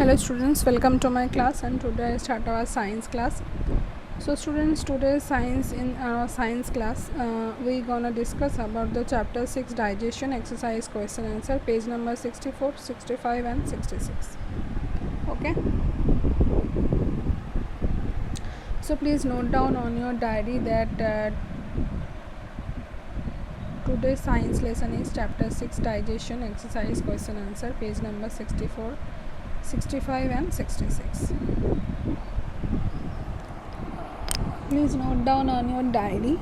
Hello students, welcome to my class, and today I start our science class. So students, today's science in our science class we gonna discuss about the chapter 6 digestion exercise question answer, page number 64, 65 and 66. Okay, so please note down on your diary that today's science lesson is chapter 6 digestion exercise question answer, page number 64, 65 and 66. Please note down on your diary.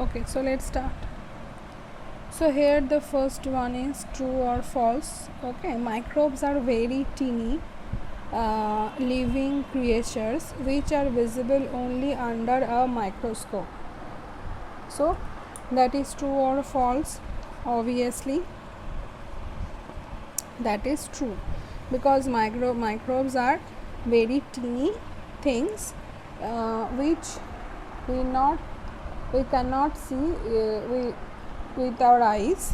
Okay, so let's start. So here the first one is true or false. Okay, microbes are very teeny living creatures which are visible only under a microscope. So that is true or false? Obviously that is true, because microbes are very teeny things which we cannot see with our eyes.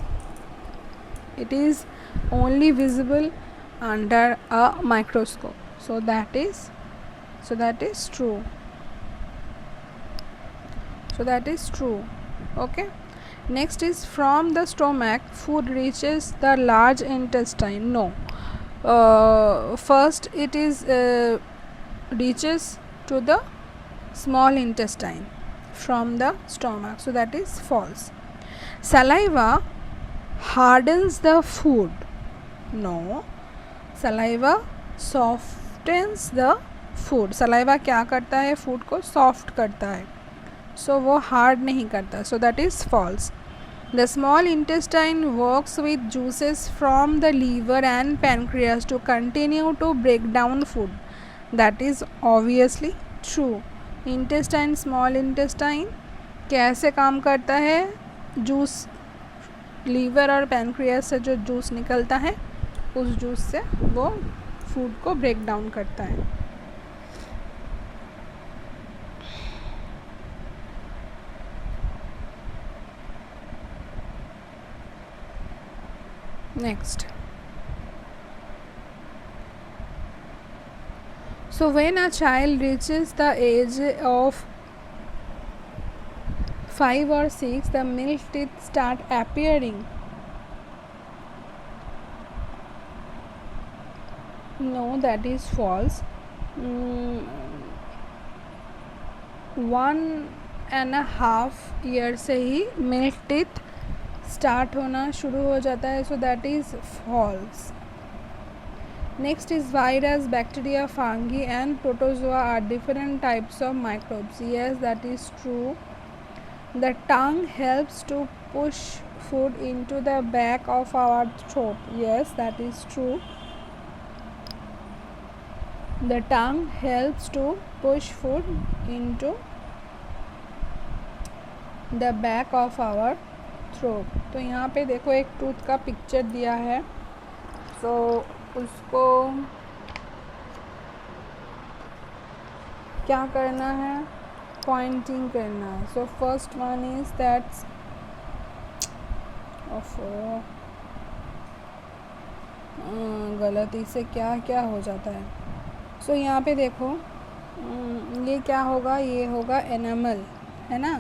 It is only visible under a microscope. So that is true. So that is true. Okay, next is from the stomach food reaches the large intestine. No, first it is reaches to the small intestine from the stomach. So that is false. Saliva hardens the food. No, saliva softens the food. saliva क्या करता है? Food को soft करता है, सो वो hard नहीं करता. So that is false. The small intestine works with juices from the liver and pancreas to continue to break down food. That is obviously true. Intestine, small intestine कैसे काम करता है? जूस, लीवर और pancreas से जो juice निकलता है उस जूस से वो फूड को ब्रेक डाउन करता है. Next. So when a child reaches the age of 5 or 6, the milk teeth start appearing. No, that is false. 1.5 year से ही मिल्क टीथ स्टार्ट होना शुरू हो जाता है. So that is false. Next is virus, bacteria, fungi and protozoa are different types of microbes. Yes, that is true. The tongue helps to push food into the back of our throat. Yes, that is true. The tongue helps to push food into the back of our throat. तो यहाँ पे देखो एक tooth का picture दिया है, तो उसको क्या करना है? पॉइंटिंग करना है. So first one is that's गलती से क्या क्या हो जाता है. सो यहाँ पे देखो ये क्या होगा? ये होगा एनामल, है ना,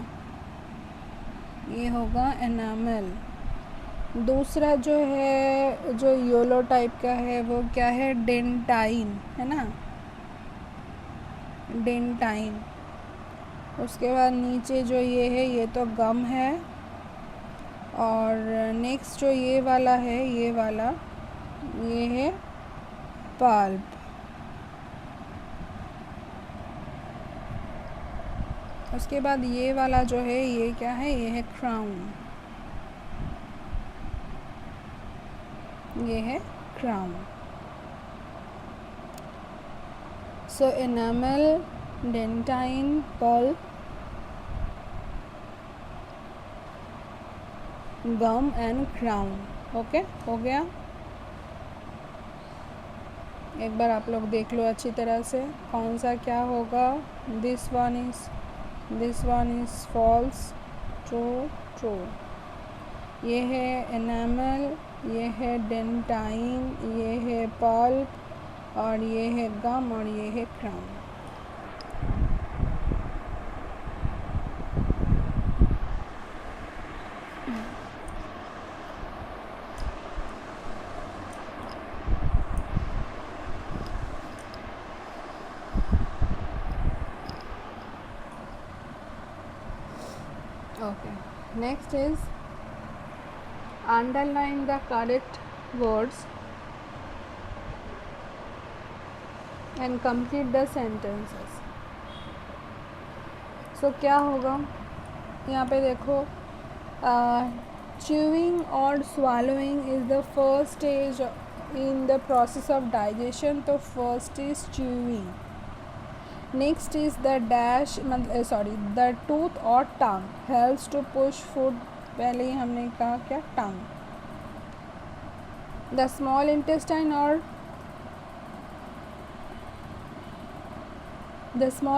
ये होगा एनामल. दूसरा जो है, जो येलो टाइप का है, वो क्या है? डेंटाइन, है ना, डेंटाइन. उसके बाद नीचे जो ये है, ये तो गम है. और नेक्स्ट जो ये वाला है, ये वाला, ये है पल्प. उसके बाद ये वाला जो है, ये क्या है? ये है क्राउन. ये है crown. So enamel, dentine, pulp, gum and crown. Okay, हो गया. एक बार आप लोग देख लो अच्छी तरह से कौन सा क्या होगा. This one is false, true true. ये है एनामल, ये है डेंटाइन, ये है पल्प और ये है गम और ये है crown. Okay, next is underline the correct words and complete the sentences. So क्या होगा यहाँ पे देखो, chewing or swallowing is the first stage in the process of digestion. तो first is chewing. Next is the the tooth or tongue helps to push food. पहले ही हमने कहा क्या, tongue. The small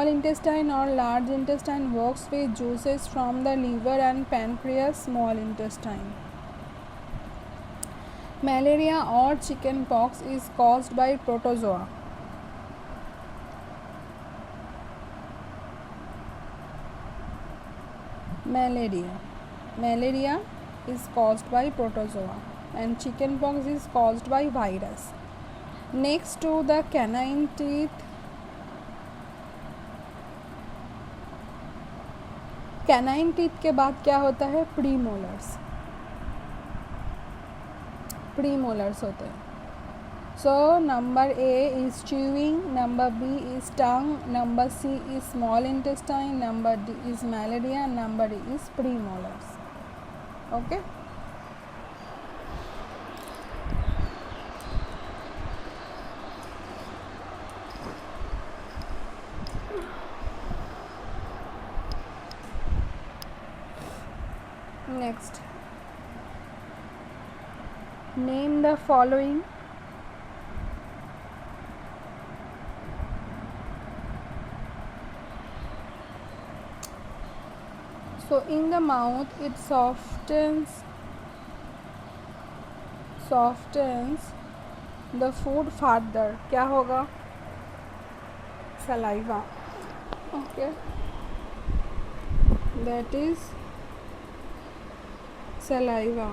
intestine or large intestine works with juices from the liver and pancreas. Small intestine. Malaria or chicken pox is caused by protozoa. Malaria is caused by protozoa and chicken pox is caused by virus. Next to the canine teeth, canine teeth के बाद क्या होता है, premolars होते हैं. So number A is chewing, number B is tongue, number C is small intestine, number D is malaria, number E is premolars. Okay. Next, name the following so in the mouth it softens the food further. क्या होगा, saliva. Okay, that is saliva.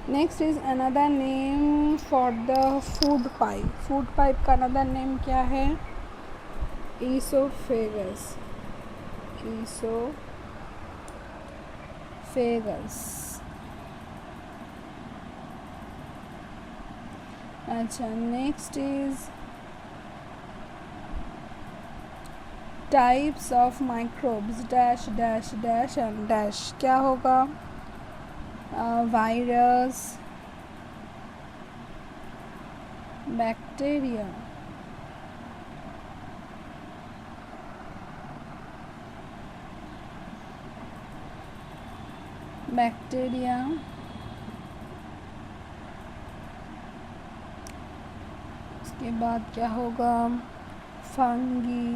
Next is another name for the food pipe. Food pipe का another name क्या है, esophagus. अच्छा, next is types of microbes dash dash dash and dash. क्या होगा, virus, bacteria, उसके बाद क्या होगा, fungi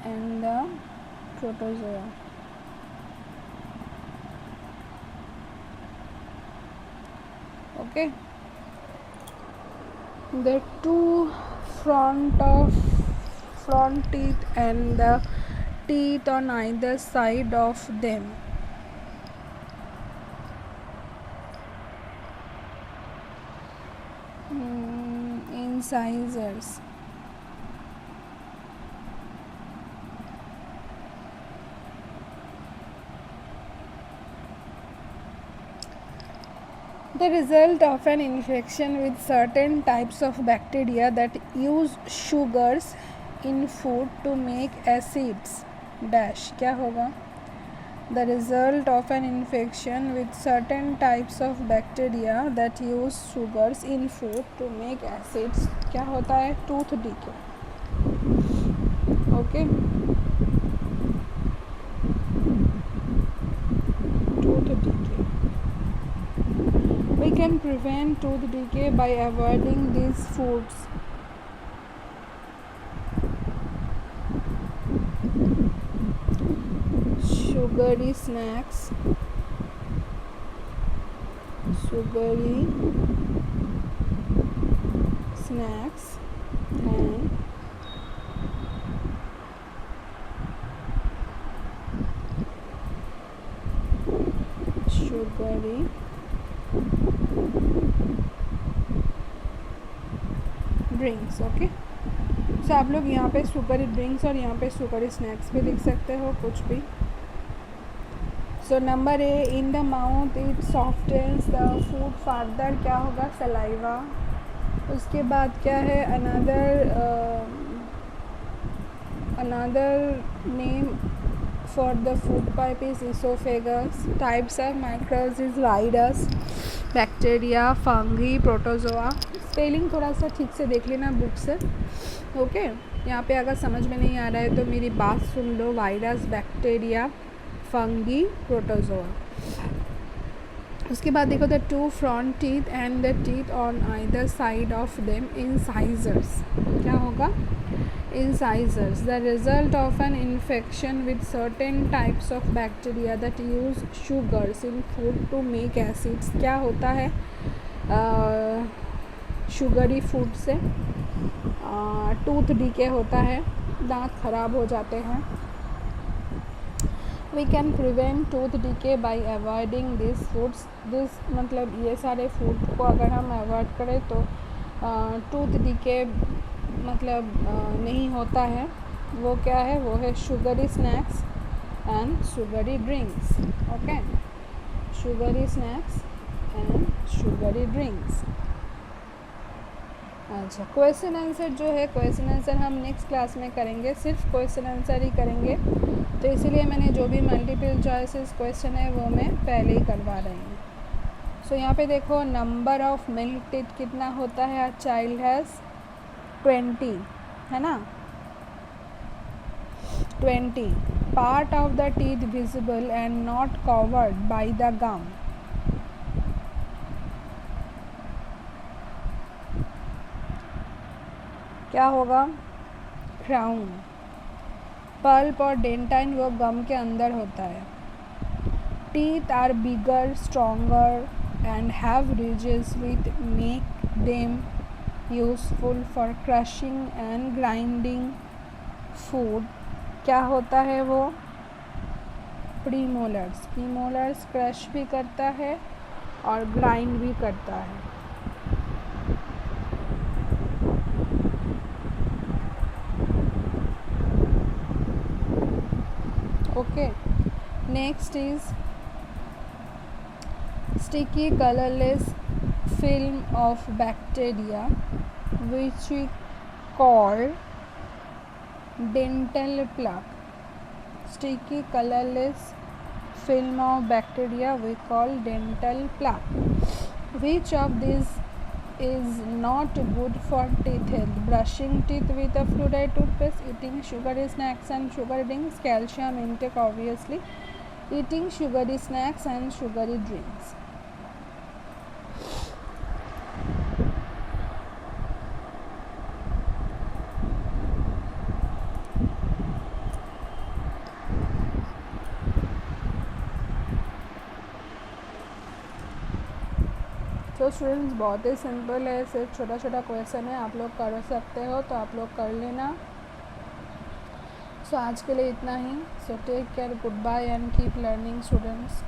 and the protozoa. Okay, the two front teeth and the teeth on either side of them. Incisors. The result of an infection with certain types of bacteria that use sugars in food to make acids dash. क्या होगा, the result of an infection with certain types of bacteria that use sugars in food to make acids. क्या होता है, tooth decay. Okay, tooth decay. We can prevent tooth decay by avoiding these foods. Sugary snacks, and sugary drinks. Okay, so आप लोग यहाँ पे sugary drinks और यहाँ पे शुगरी स्नैक्स भी लिख सकते हो, कुछ भी. सो number A, in the mouth it softens the food further. क्या होगा? सलाइवा. उसके बाद क्या है? Another name for the food pipe is esophagus. Types of microbes is virus, bacteria, fungi, protozoa. Spelling थोड़ा सा ठीक से देख लेना बुक से. ओके, यहाँ पे अगर समझ में नहीं आ रहा है तो मेरी बात सुन लो. Virus, bacteria, fungi, protozoa. उसके बाद देखो the two front teeth and the teeth on either side of them incisors. क्या होगा? Incisors, the result of an infection with certain types of bacteria that use sugars in food to make acids. क्या होता है sugary food से? Tooth decay होता है, दांत खराब हो जाते हैं. We can prevent tooth decay by avoiding these foods. This मतलब ये सारे फूड को अगर हम अवॉइड करें तो टूथ डीके मतलब नहीं होता है. वो क्या है? वो है sugary snacks and sugary drinks. Okay, sugary snacks and sugary drinks. अच्छा, क्वेश्चन आंसर जो है, क्वेश्चन आंसर हम नेक्स्ट क्लास में करेंगे. सिर्फ क्वेश्चन आंसर ही करेंगे, तो इसीलिए मैंने जो भी मल्टीपल चॉइसेस क्वेश्चन है वो मैं पहले ही करवा रही हूँ. सो यहाँ पे देखो, नंबर ऑफ मिल्क टीथ कितना होता है? अ चाइल्ड हैज़ 20, है ना? 20. Part of the teeth visible and not covered by the gum. क्या होगा? क्राउन. पल्प और डेंटाइन वो गम के अंदर होता है. Teeth are bigger, stronger and have ridges with make them useful for crushing and grinding food. क्या होता है वो? प्रीमोलर्स. प्रीमोलर्स क्रश भी करता है और ग्राइंड भी करता है. Okay, next is sticky colorless film of bacteria which we call dental plaque. Sticky colorless film of bacteria we call dental plaque. Which of these is not good for teeth health? Brushing teeth with a fluoride toothpaste, eating sugary snacks and sugar drinks, calcium intake obviously, eating sugary snacks and sugary drinks. तो students बहुत ही simple है, सिर्फ छोटा छोटा question है, आप लोग कर सकते हो तो आप लोग कर लेना. सो आज के लिए इतना ही. So take care, good bye and keep learning students.